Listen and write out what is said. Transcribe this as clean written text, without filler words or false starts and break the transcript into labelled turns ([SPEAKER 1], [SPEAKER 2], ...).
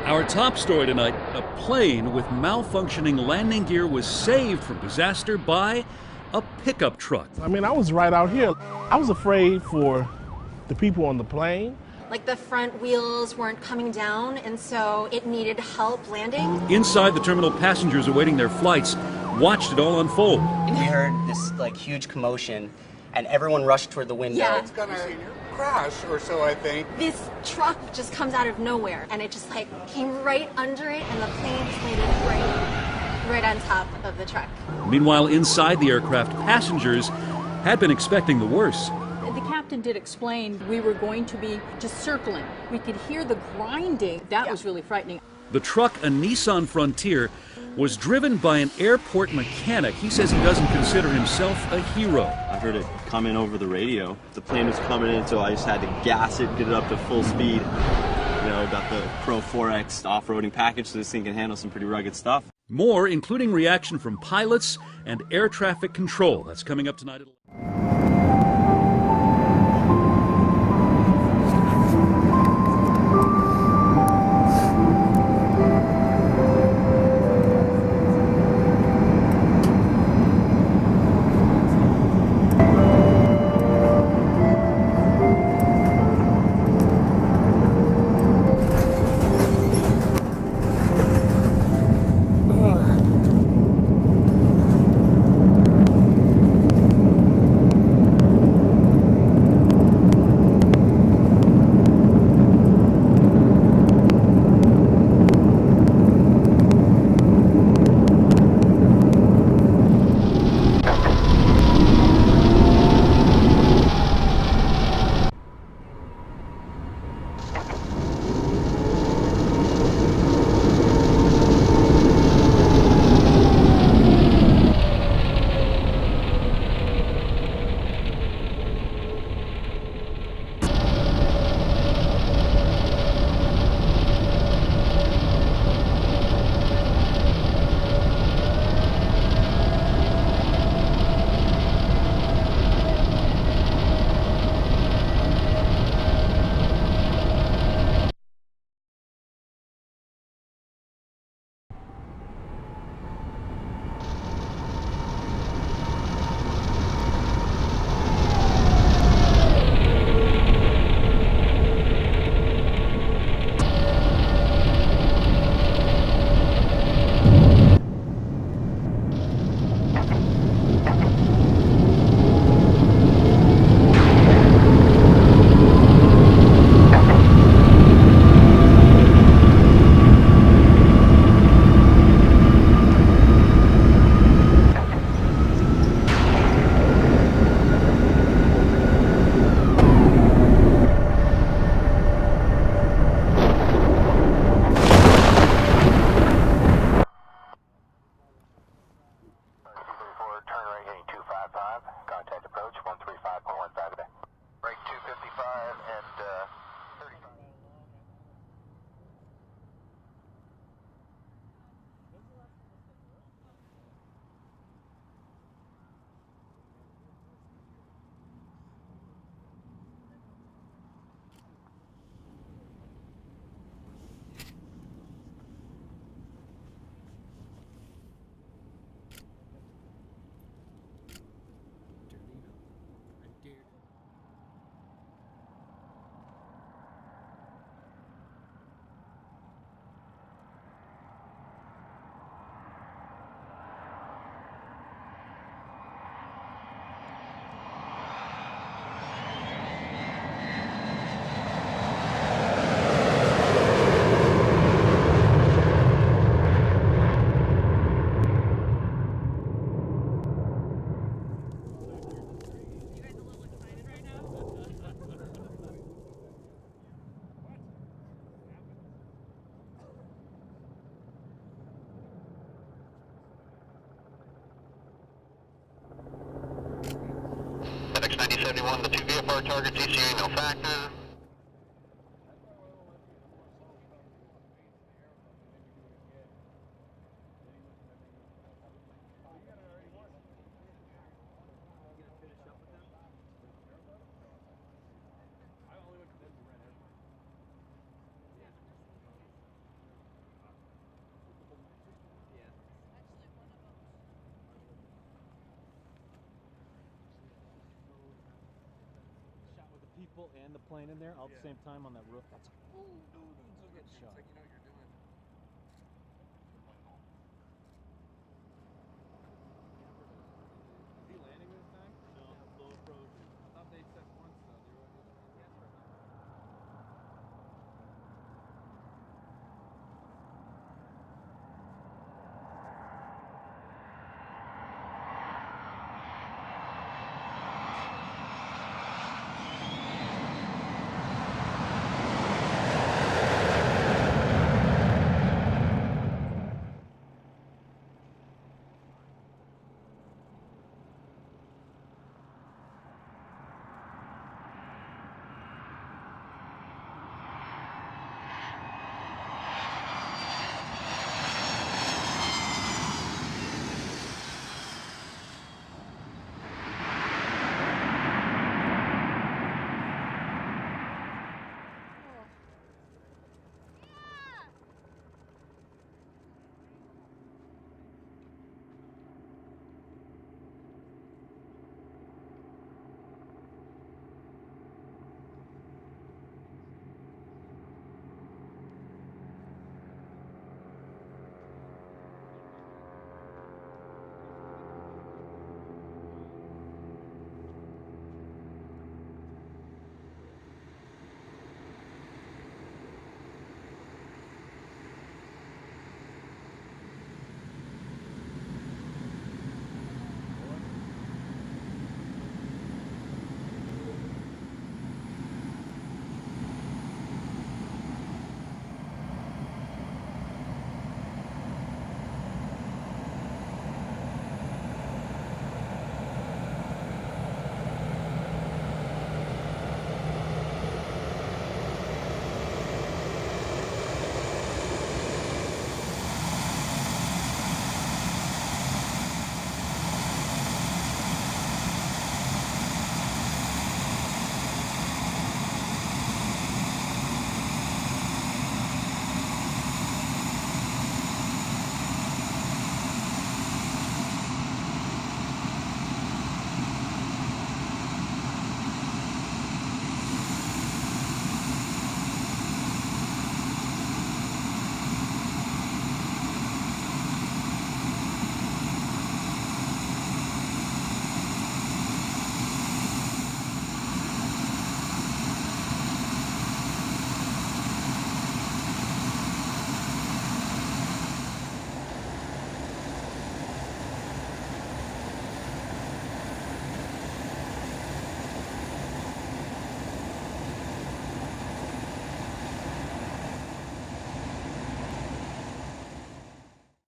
[SPEAKER 1] Our top story tonight, a plane with malfunctioning landing gear was saved from disaster by a pickup truck.
[SPEAKER 2] I mean, I was right out here. I was afraid for the people on the plane.
[SPEAKER 3] Like the front wheels weren't coming down, and so it needed help landing.
[SPEAKER 1] Inside the terminal, passengers awaiting their flights watched it all unfold.
[SPEAKER 4] We heard this huge commotion, and everyone rushed toward the window.
[SPEAKER 3] Yeah.
[SPEAKER 5] It's gonna crash or so, I think.
[SPEAKER 3] This truck just comes out of nowhere, and it just came right under it, and the plane just landed right on top of the truck.
[SPEAKER 1] Meanwhile, inside the aircraft, passengers had been expecting the worst.
[SPEAKER 6] The captain did explain we were going to be just circling. We could hear the grinding. That was really frightening.
[SPEAKER 1] The truck, a Nissan Frontier, was driven by an airport mechanic. He says he doesn't consider himself a hero.
[SPEAKER 7] I heard it coming over the radio. The plane was coming in, so I just had to gas it, get it up to full speed. You know, got the Pro 4X off-roading package, so this thing can handle some pretty rugged stuff.
[SPEAKER 1] More, including reaction from pilots and air traffic control. That's coming up tonight at 11.
[SPEAKER 8] FX 9071, the two VFR targets, ECA no factor.
[SPEAKER 9] people and the plane in there all at the same time on that roof. That's a good shot.